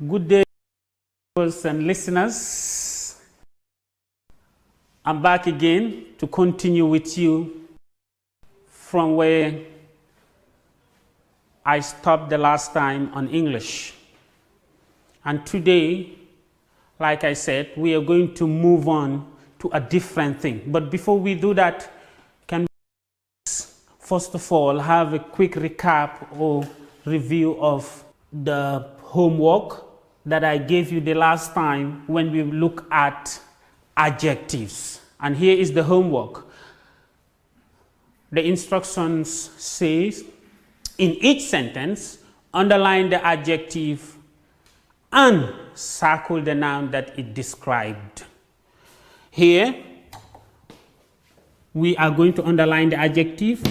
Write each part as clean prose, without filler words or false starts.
Good day, viewers and listeners. I'm back again to continue with you from where I stopped the last time on English. And today, like I said, we are going to move on to a different thing. But before we do that, can we first of all have a quick recap or review of the homework that I gave you the last time when we look at adjectives. And here is the homework. The instructions says, in each sentence, underline the adjective and circle the noun that it described. Here, we are going to underline the adjective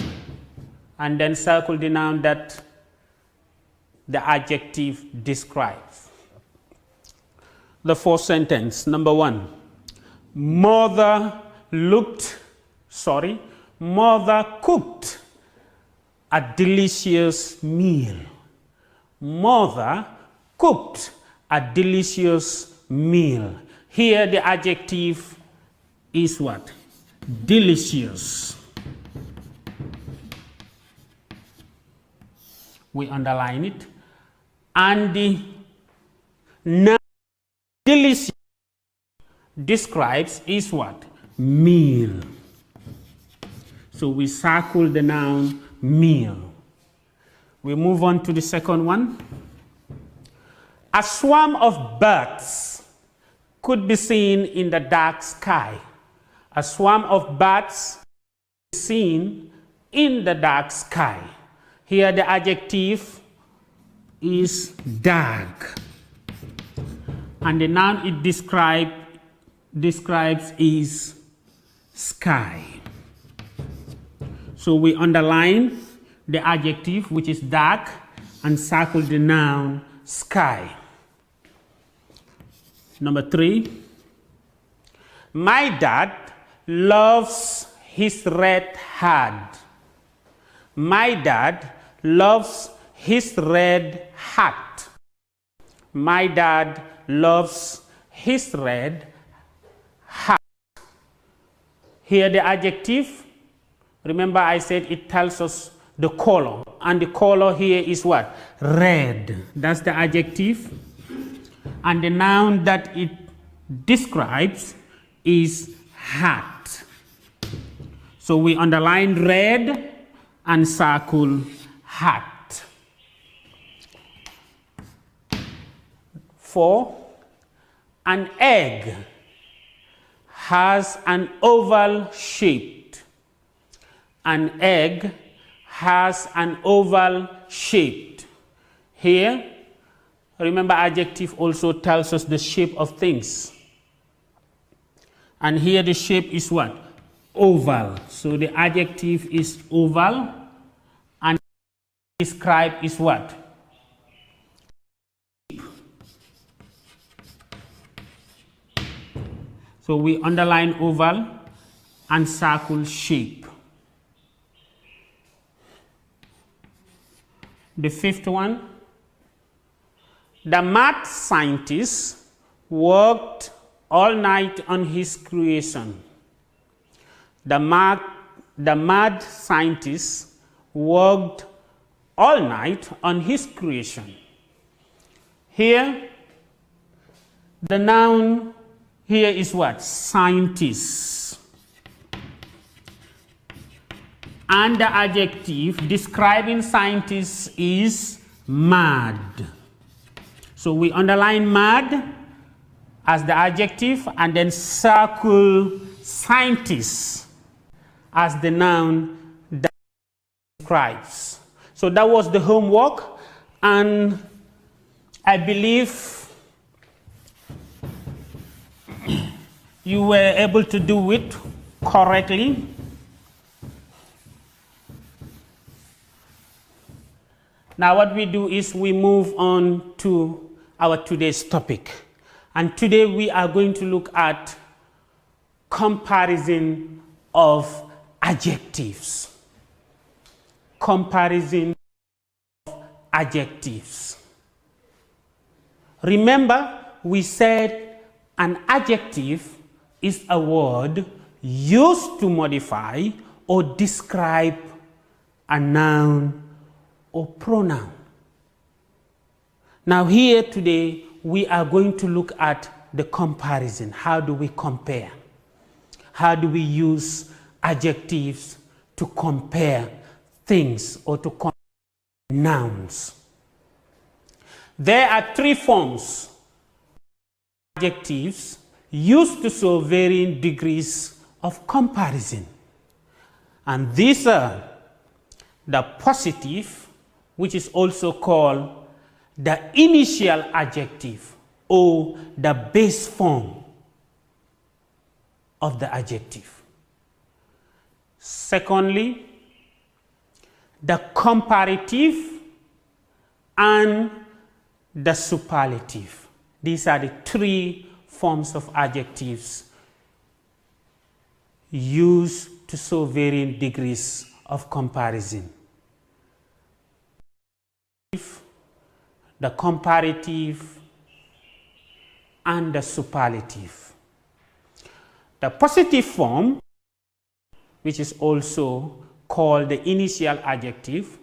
and then circle the noun that the adjective describes. The first sentence, number one, mother cooked a delicious meal. Mother cooked a delicious meal. Here the adjective is what? Delicious. We underline it. And the noun delicious describes is what? Meal. So we circle the noun meal. We move on to the second one. A swarm of birds could be seen in the dark sky. A swarm of birds could be seen in the dark sky. Here the adjective is dark. And the noun it describes is sky. So we underline the adjective, which is dark, and circle the noun sky. Number three, my dad loves his red hat. My dad loves his red hat. My dad loves his red hat. Here the adjective, remember I said it tells us the color, and the color here is what? Red. That's the adjective. And the noun that it describes is hat. So we underline red and circle hat. 4, an egg has an oval shape. An egg has an oval shape. Here, remember adjective also tells us the shape of things. And here the shape is what? Oval. So the adjective is oval, and describe is what? So we underline oval and circle shape. The fifth one, the math scientist worked all night on his creation. The mad scientist worked all night on his creation. Here, the noun here is what? Scientist. And the adjective describing scientists is mad. So we underline mad as the adjective and then circle scientists as the noun that describes. So that was the homework, and I believe you were able to do it correctly. Now what we do is we move on to our today's topic. And today we are going to look at comparison of adjectives. Comparison of adjectives. Remember, we said an adjective is a word used to modify or describe a noun or pronoun. Now here today, we are going to look at the comparison. How do we compare? How do we use adjectives to compare things or to compare nouns? There are three forms of adjectives used to show varying degrees of comparison. And these are the positive, which is also called the initial adjective or the base form of the adjective. Secondly, the comparative and the superlative. These are the three forms of adjectives used to show varying degrees of comparison. The comparative and the superlative. The positive form, which is also called the initial adjective,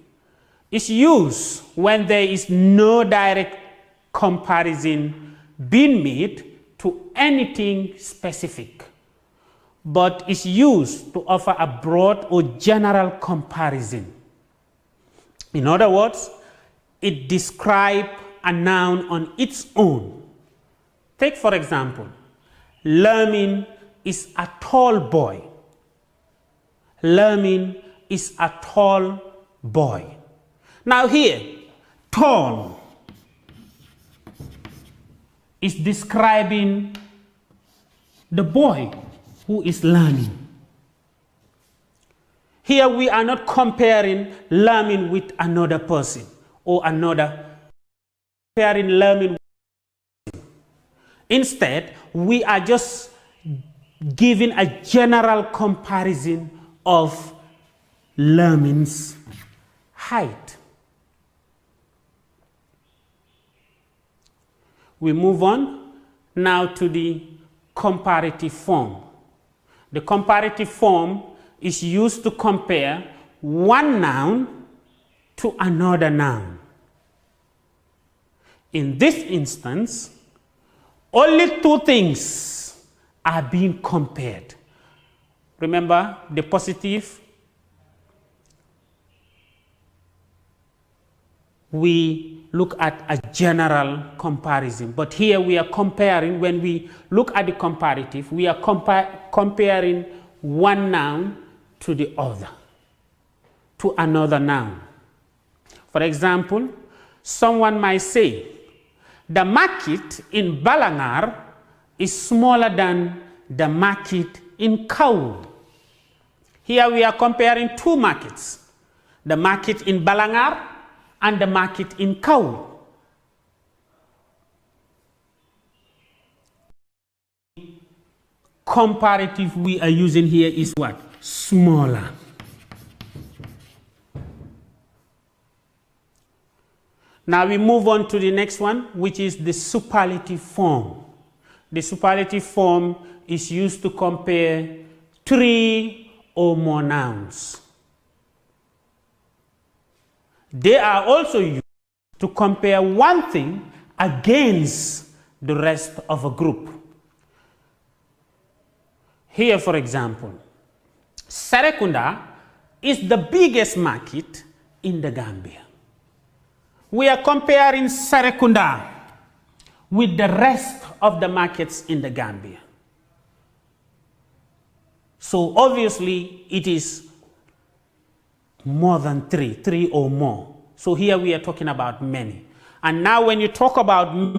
is used when there is no direct comparison being made to anything specific, but is used to offer a broad or general comparison. In other words, it describes a noun on its own. Take, for example, Lermin is a tall boy. Lermin is a tall boy. Now here, tall is describing the boy who is learning. Here we are not comparing Lermin with another person or another, comparing Lermin with. Instead, we are just giving a general comparison of Lermin's height. We move on now to the comparative form. The comparative form is used to compare one noun to another noun. In this instance, only two things are being compared. Remember the positive? We look at a general comparison, but here we are comparing. When we look at the comparative, we are comparing one noun to the other, to another noun. For example, someone might say, the market in Balangar is smaller than the market in Kaul. Here we are comparing two markets, the market in Balangar and the market in Kaul. Comparative we are using here is what? Smaller. Now we move on to the next one, which is the superlative form. The superlative form is used to compare three or more nouns. They are also used to compare one thing against the rest of a group. Here, for example, Serekunda is the biggest market in the Gambia. We are comparing Serekunda with the rest of the markets in the Gambia. So obviously it is more than three or more. So here we are talking about many. And now when you talk about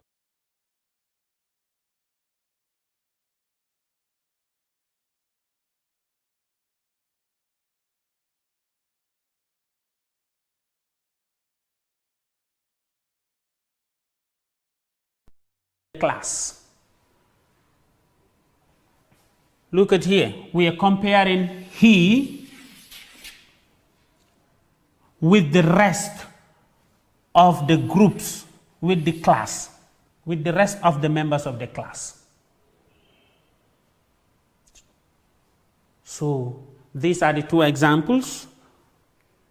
class. Look at here. We are comparing he with the rest of the groups, with the class. with the rest of the members of the class. So these are the two examples.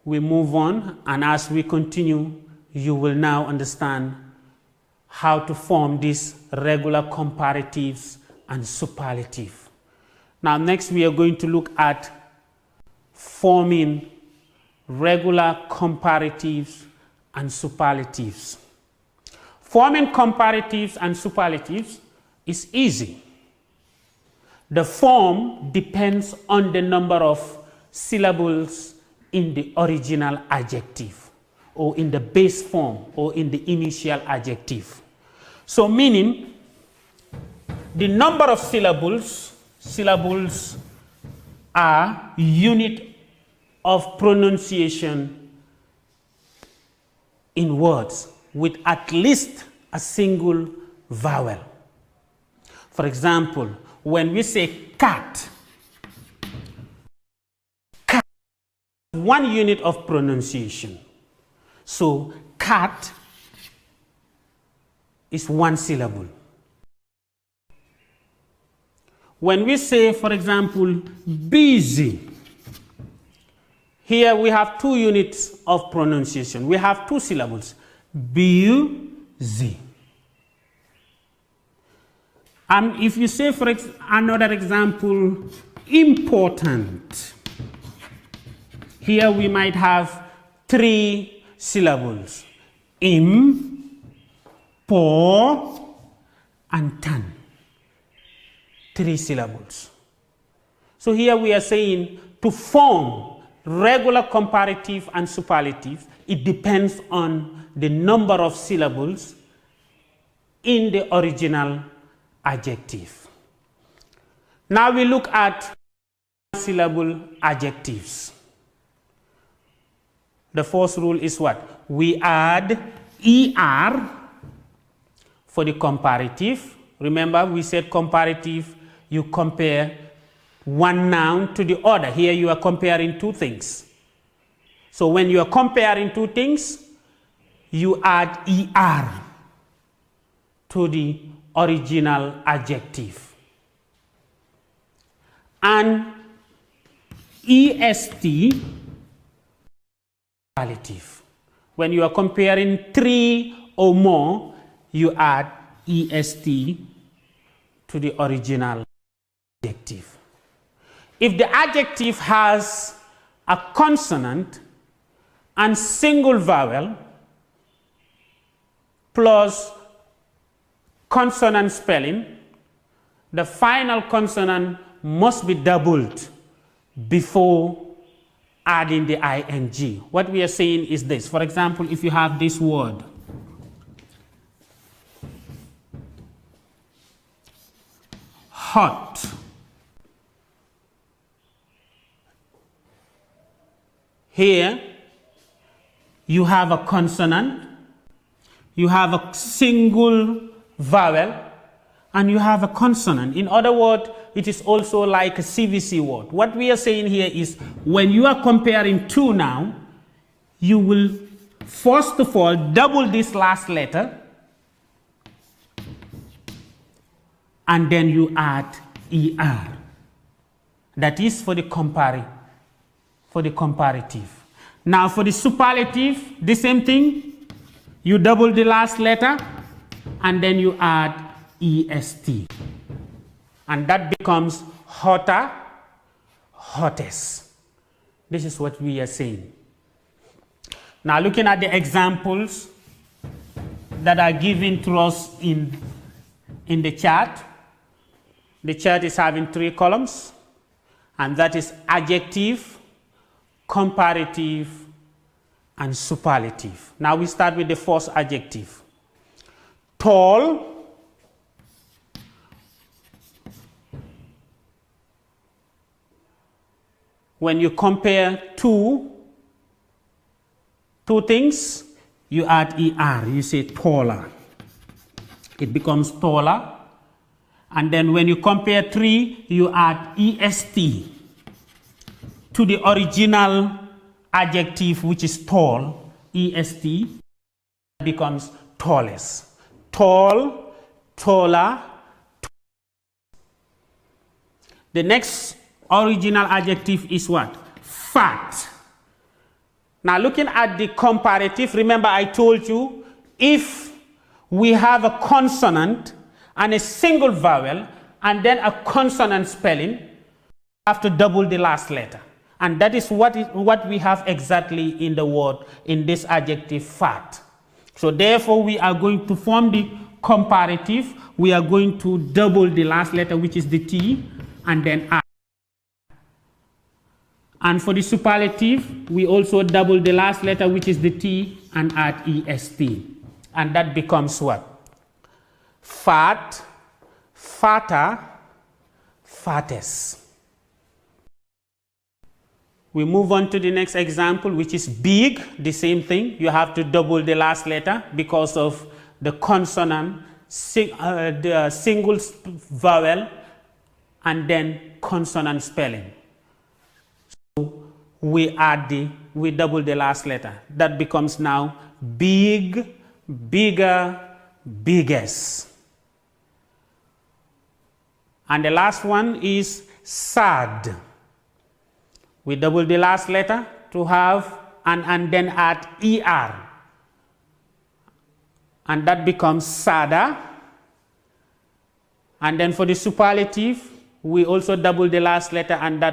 We move on, and as we continue, you will now understand how to form these regular comparatives and superlative. Now next we are going to look at forming regular comparatives and superlatives. Forming comparatives and superlatives is easy. The form depends on the number of syllables in the original adjective, or in the base form, or in the initial adjective. So meaning the number of syllables are unit of pronunciation in words with at least a single vowel. For example, when we say cat, cat is one unit of pronunciation. So cat is one syllable. When we say, for example, busy, here we have two units of pronunciation. We have two syllables, busy. And if you say, for another example, important, here we might have three syllables, po, and tan. Three syllables. So here we are saying to form regular comparative and superlative, it depends on the number of syllables in the original adjective. Now we look at syllable adjectives. The first rule is what? We add ER for the comparative. Remember, we said comparative, you compare one noun to the other. Here you are comparing two things. So when you are comparing two things, you add ER to the original adjective. And EST, superlative. When you are comparing three or more, you add EST to the original adjective. If the adjective has a consonant and single vowel plus consonant spelling, the final consonant must be doubled before adding the ing. What we are saying is this. For example, if you have this word, hot, here you have a consonant, you have a single vowel, and you have a consonant. In other words, it is also like a CVC word. What we are saying here is when you are comparing two now, you will first of all double this last letter, and then you add ER. That is for the comparative. Now for the superlative, the same thing. You double the last letter, and then you add EST. And that becomes hotter, hottest. This is what we are saying. Now looking at the examples that are given to us in the chart. The chart is having 3 columns, and that is adjective, comparative, and superlative. Now we start with the first adjective. Tall, when you compare two things, you add ER, you say taller. It becomes taller. And then when you compare 3, you add EST to the original adjective, which is tall, EST, becomes tallest. Tall taller. The next original adjective is what? Fat. Now looking at the comparative, remember I told you if we have a consonant and a single vowel and then a consonant spelling, we have to double the last letter. And that is what we have exactly in the word, in this adjective fat. So therefore we are going to form the comparative. We are going to double the last letter, which is the T, and then add. And for the superlative, we also double the last letter, which is the T, and add EST. And that becomes what? Fat, fatter, fattest. We move on to the next example, which is big. The same thing. You have to double the last letter because of the consonant, the single vowel, and then consonant spelling. So we double the last letter. That becomes now big, bigger, biggest. And the last one is sad. We double the last letter to have and then add ER. And that becomes sadder. And then for the superlative, we also double the last letter and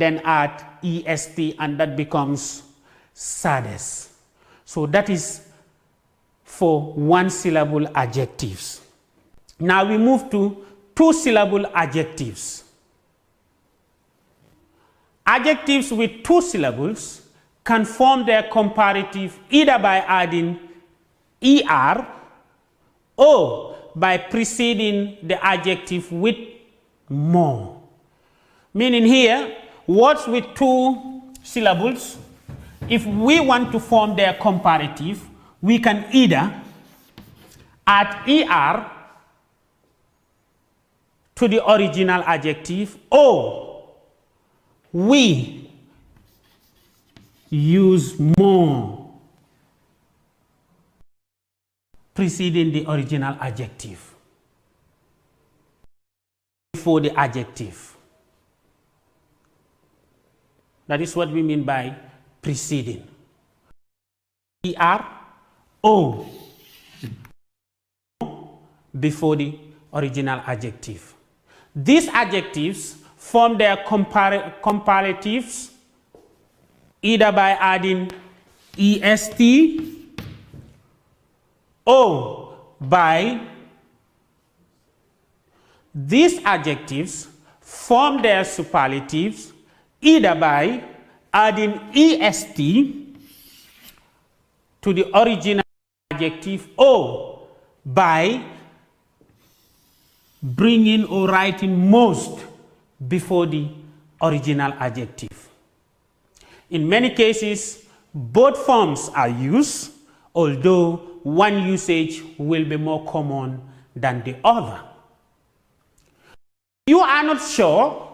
then add EST, and that becomes saddest. So that is for one-syllable adjectives. Now we move to two-syllable adjectives. Adjectives with two syllables can form their comparative either by adding ER or by preceding the adjective with more. Meaning here, words with two syllables, if we want to form their comparative, we can either add ER to the original adjective, or we use more preceding the original adjective before the adjective. That is what we mean by preceding. ER, O, before the original adjective. These adjectives form their comparatives either by adding EST or by these adjectives form their superlatives either by adding EST to the original adjective or by bringing or writing most before the original adjective. In many cases, both forms are used, although one usage will be more common than the other. You are not sure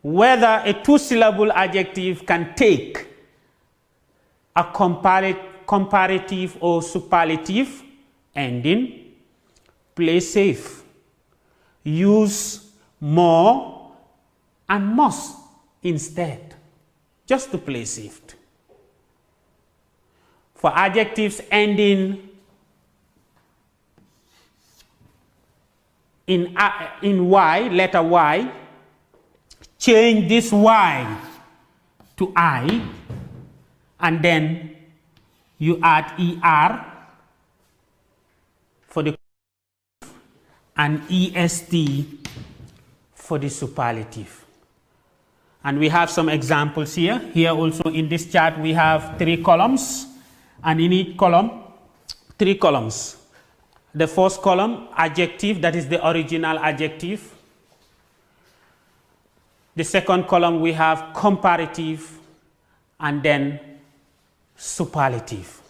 whether a two-syllable adjective can take a comparative or superlative ending. Play safe. Use more and must instead, just to play safe. For adjectives ending in Y, letter Y, change this Y to I, and then you add ER for the and EST for the superlative. And we have some examples here. Here also in this chart we have 3 columns, and in each column 3 columns. The first column, adjective, that is the original adjective. The second column we have comparative, and then superlative.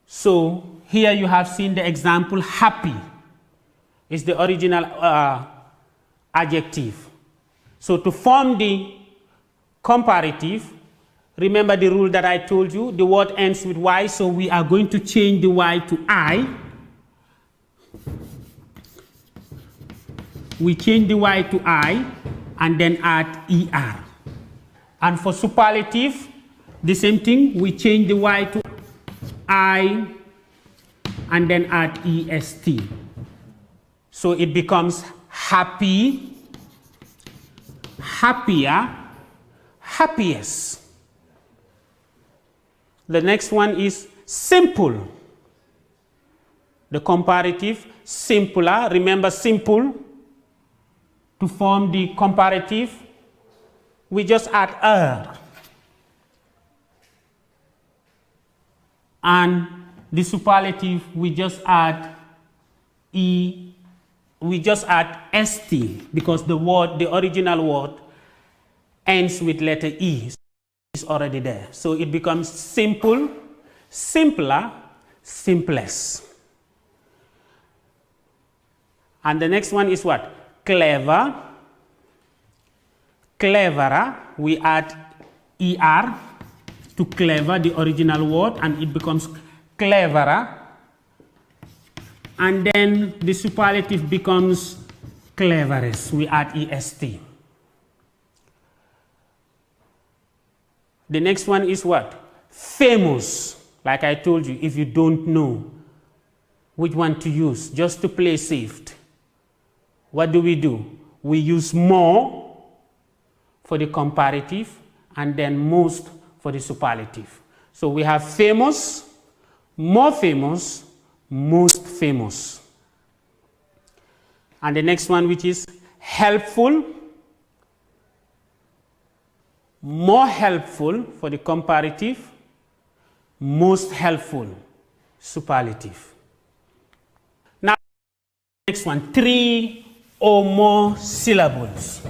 So here you have seen the example happy is the original adjective. So to form the comparative, Remember the rule that I told you, the word ends with Y, so we are going to change the Y to I. We change the Y to I and then add ER. And for superlative, the same thing, we change the Y to I and then add EST. So it becomes happy, happier, happiest. The next one is simple. The comparative, simpler. Remember simple? To form the comparative, we just add and the superlative, we just add st, because the original word ends with letter E. Is already there. So it becomes simple, simpler, simplest. And the next one is what? Clever, cleverer. We add ER to clever, the original word, and it becomes cleverer. And then the superlative becomes cleverest. We add EST. The next one is what? Famous. Like I told you, if you don't know which one to use, just to play safe, what do? We use more for the comparative and then most for the superlative. So we have famous, more famous, most famous. And the next one, which is helpful, more helpful for the comparative, most helpful, superlative. Now, next one, 3 or more syllables.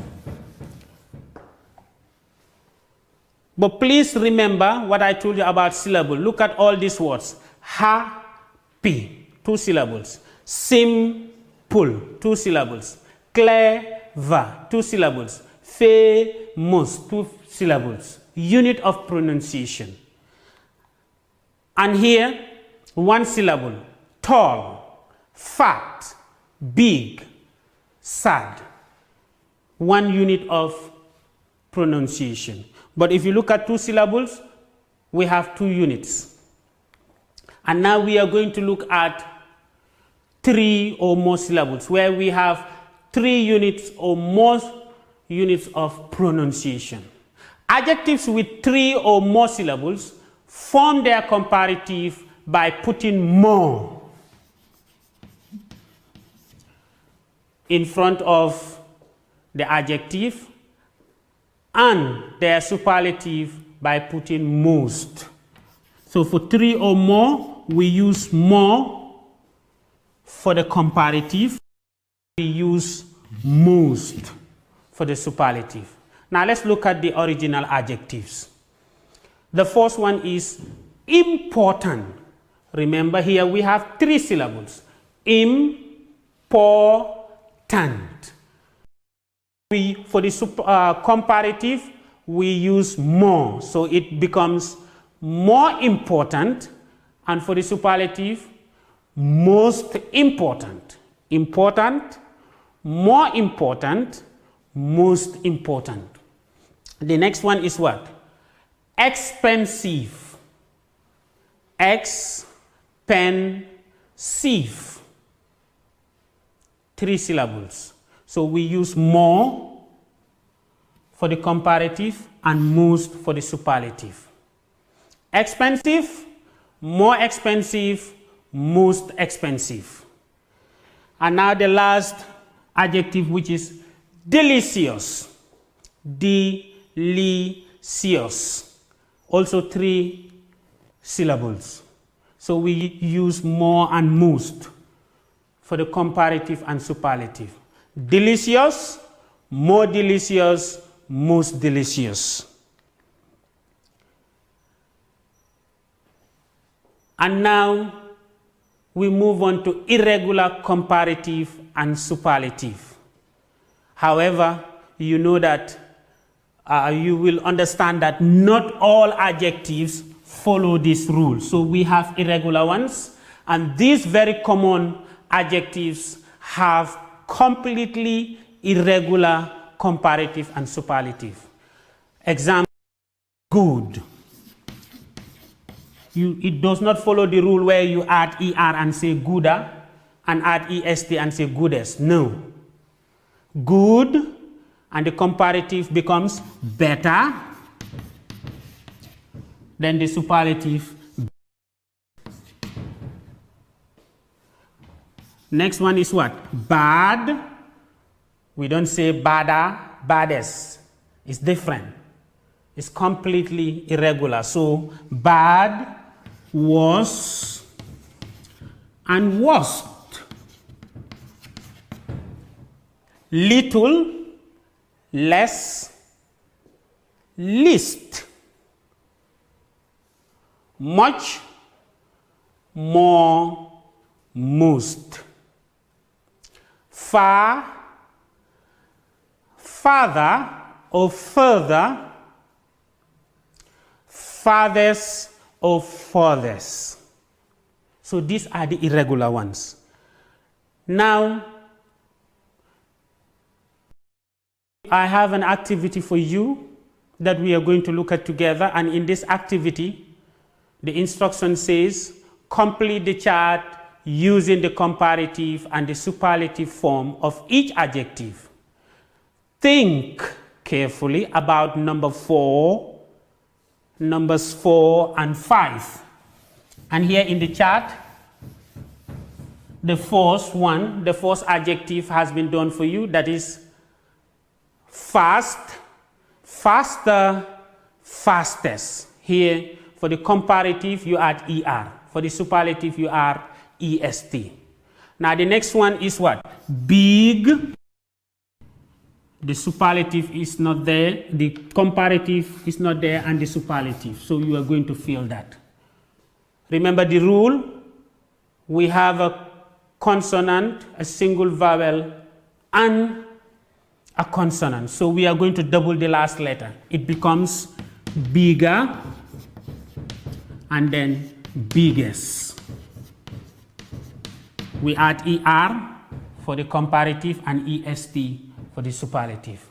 But please remember what I told you about syllable. Look at all these words. Happy, 2 syllables. Simple, 2 syllables. Clever, 2 syllables. Famous, 2 syllables. Unit of pronunciation. And here, 1 syllable. Tall, fat, big, sad. 1 unit of pronunciation. But if you look at 2 syllables, we have 2 units. And now we are going to look at 3 or more syllables, where we have 3 units or more units of pronunciation. Adjectives with 3 or more syllables form their comparative by putting more in front of the adjective, and their superlative by putting most. So for 3 or more, we use more. For the comparative, we use most for the superlative. Now let's look at the original adjectives. The first one is important. Remember, here we have 3 syllables. Important. For the comparative, we use more, so it becomes more important, and for the superlative, most important. Important, more important, most important. The next one is what? Expensive. Expensive. 3 syllables. So we use more for the comparative and most for the superlative. Expensive, more expensive, most expensive. And now the last adjective, which is delicious. Delicious. Also 3 syllables. So we use more and most for the comparative and superlative. Delicious, more delicious, most delicious. And now we move on to irregular comparative and superlative. However, you know that you will understand that not all adjectives follow this rule. So we have irregular ones, and these very common adjectives have completely irregular comparative and superlative. Example, good. It does not follow the rule where you add er and say gooder and add est and say goodest. No. Good, and the comparative becomes better, then the superlative. Next one is what? Bad. We don't say badder, baddest. It's different. It's completely irregular. So bad, worse, and worst. Little, less, least. Much, more, most. Far, farther or further, farthest or furthest. So these are the irregular ones. Now, I have an activity for you that we are going to look at together, and in this activity, the instruction says, complete the chart using the comparative and the superlative form of each adjective. Think carefully about numbers 4 and 5. And here in the chart, the first adjective has been done for you, that is fast, faster, fastest. Here, for the comparative, you add er. For the superlative, you add est. Now, the next one is what? Big. The superlative is not there, the comparative is not there, and the superlative. So you are going to fill that. Remember the rule? We have a consonant, a single vowel, and a consonant. So we are going to double the last letter. It becomes bigger and then biggest. We add er for the comparative and est for the superlative.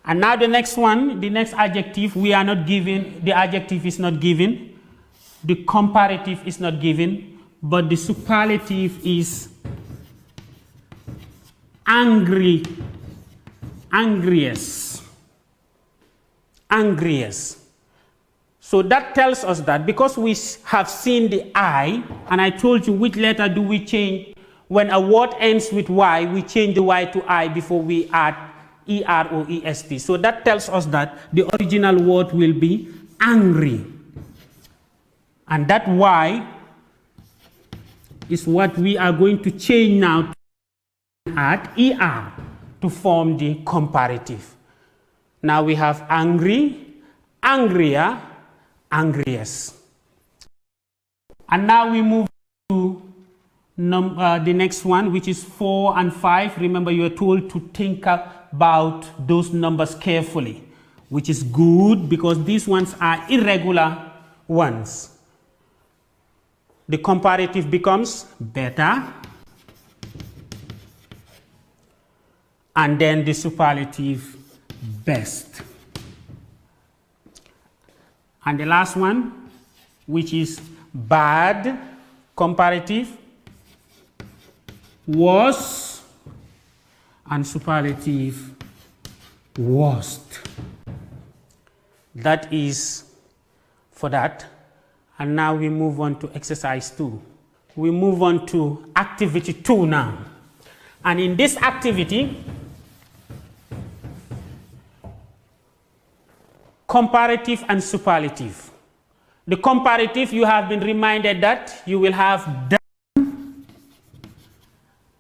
And now the next one, the next adjective, we are not given, the adjective is not given, the comparative is not given, but the superlative is angry, angriest, angriest. So that tells us that because we have seen the I, and I told you which letter do we change. When a word ends with Y, we change the Y to I before we add ER or EST. So that tells us that the original word will be angry. And that Y is what we are going to change now to add ER to form the comparative. Now we have angry, angrier, angriest. And now we move to the next one, which is 4 and 5. Remember, you are told to think about those numbers carefully, which is good because these ones are irregular ones. The comparative becomes better, and then the superlative best. And the last one, which is bad, comparative, worse, and superlative worst. That is for that. And now we move on to exercise 2. We move on to activity 2 now. And in this activity, comparative and superlative. The comparative, you have been reminded that you will have done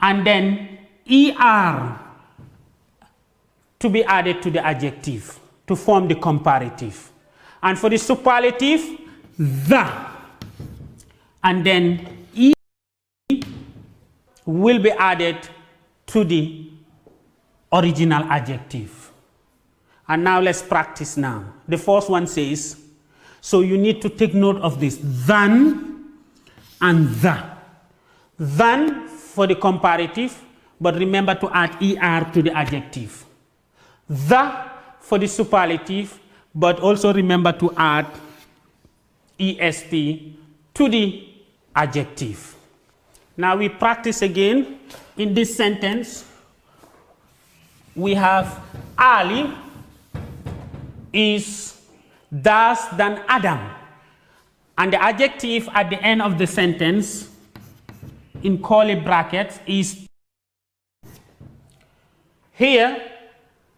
and then ER to be added to the adjective to form the comparative. And for the superlative, the, and then E will be added to the original adjective. And now let's practice now. The first one says, so you need to take note of this, than and the. Than for the comparative, but remember to add er to the adjective. The for the superlative, but also remember to add est to the adjective. Now we practice again. In this sentence, we have Ali is thus than Adam. And the adjective at the end of the sentence in curly brackets is. Here,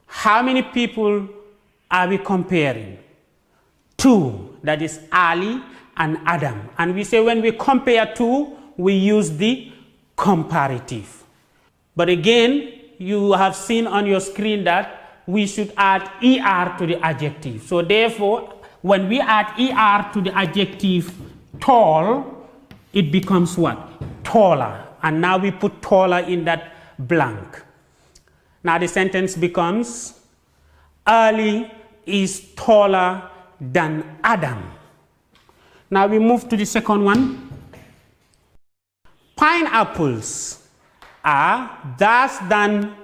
how many people are we comparing? Two, that is Ali and Adam. And we say when we compare two, we use the comparative. But again, you have seen on your screen that we should add er to the adjective. So therefore, when we add er to the adjective tall, it becomes what? Taller. And now we put taller in that blank. Now the sentence becomes, Ali is taller than Adam. Now we move to the second one. Pineapples are thus than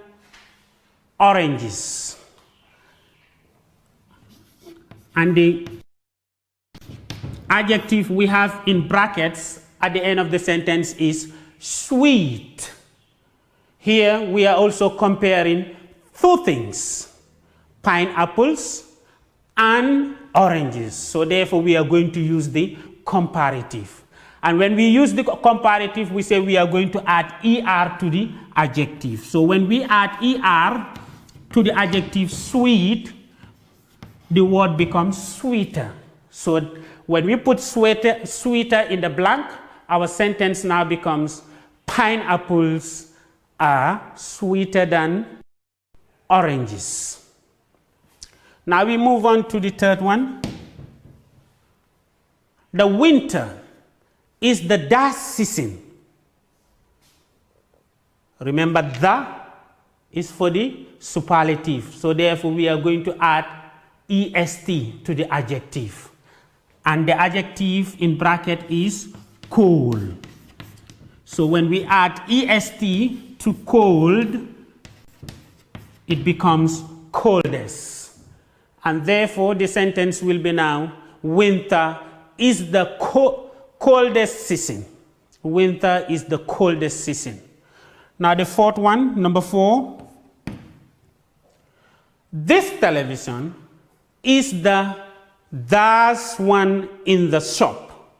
oranges. And the adjective we have in brackets at the end of the sentence is sweet. Here we are also comparing two things, pineapples and oranges. So therefore we are going to use the comparative. And when we use the comparative, we say we are going to add er to the adjective. So when we add er to the adjective sweet, the word becomes sweeter. So when we put sweeter in the blank, our sentence now becomes pineapples are sweeter than oranges. Now we move on to the third one. The winter is the dust season. Remember, the is for the superlative. So therefore we are going to add est to the adjective. And the adjective in bracket is cold. So when we add est to cold, it becomes coldest. And therefore the sentence will be now, winter is the coldest season. Winter is the coldest season. Now the fourth one, number 4. This television is the last one in the shop.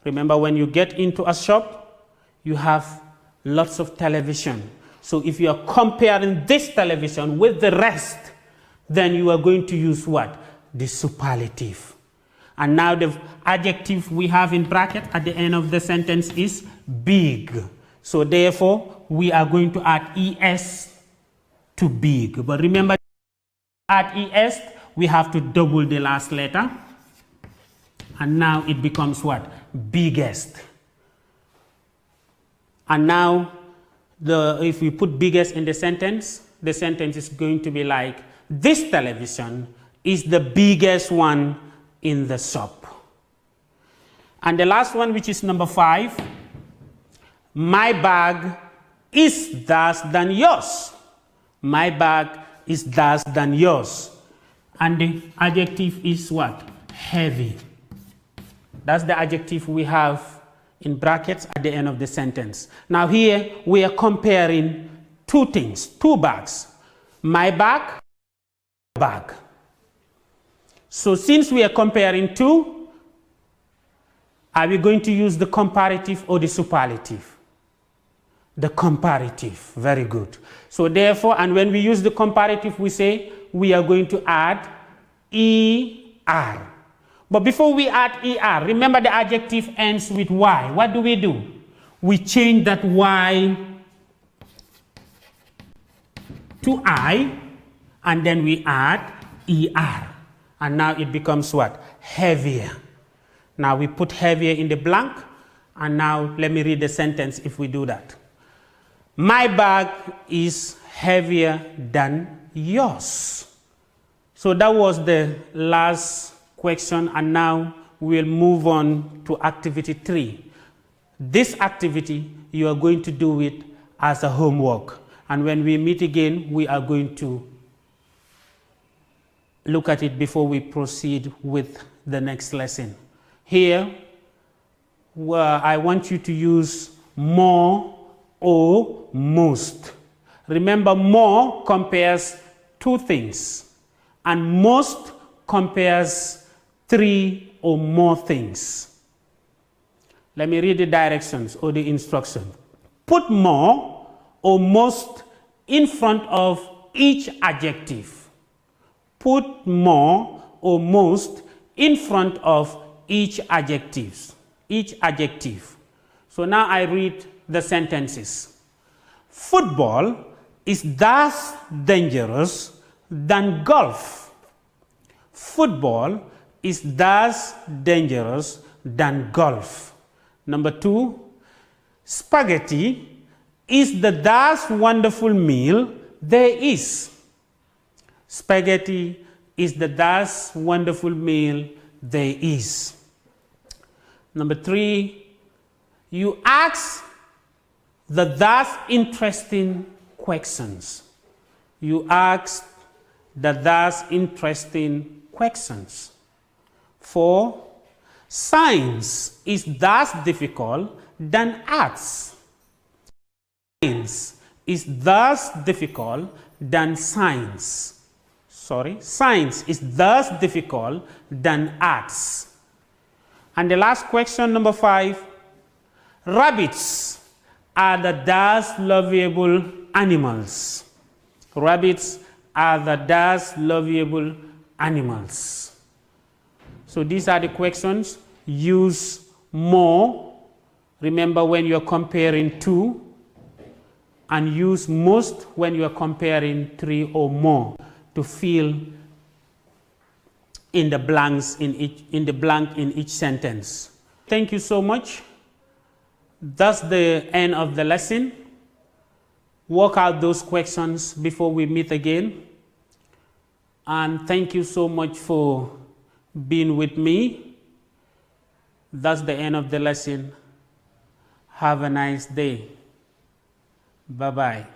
Remember, when you get into a shop, you have lots of television. So if you are comparing this television with the rest, then you are going to use what? The superlative. And now the adjective we have in bracket at the end of the sentence is big. So therefore, we are going to add es to big. But remember, add es, we have to double the last letter. And now it becomes what? Biggest. And now, if we put biggest in the sentence is going to be like, this television is the biggest one in the shop. And the last one, which is number 5, my bag is thus than yours. My bag is thus than yours. And the adjective is what? Heavy. That's the adjective we have in brackets at the end of the sentence. Now here we are comparing two things, two bags. My bag, bag. So since we are comparing two, are we going to use the comparative or the superlative? The comparative. Very good. So therefore, and when we use the comparative, we say we are going to add er. But before we add er, remember the adjective ends with y. What do? We change that y to I, and then we add er. And now it becomes what? Heavier. Now we put heavier in the blank, and now let me read the sentence if we do that. My bag is heavier than yours. So that was the last question, and now we'll move on to activity 3. This activity, you are going to do it as a homework. And when we meet again, we are going to look at it before we proceed with the next lesson. Here, I want you to use more or most. Remember, more compares 2 things, and most compares 3 or more things. Let me read the directions or the instruction. Put more or most in front of each adjective. Put more or most in front of each adjective. So now I read the sentences. Football is thus dangerous than golf. Football is thus dangerous than golf. Number 2, spaghetti is the thus wonderful meal there is. Spaghetti is the thus wonderful meal there is. Number 3, you ask the thus interesting questions. You ask the thus interesting questions. 4, science is thus difficult than arts. Science is thus difficult than science. Science is thus difficult than arts. And the last question, number 5, rabbits are the thus lovable animals. Rabbits are the thus lovable animals. So these are the questions. Use more, remember, when you're comparing 2, and use most when you're comparing 3 or more to fill in the blanks in each sentence. Thank you so much. That's the end of the lesson. Work out those questions before we meet again. And thank you so much for being with me. That's the end of the lesson. Have a nice day. Bye-bye.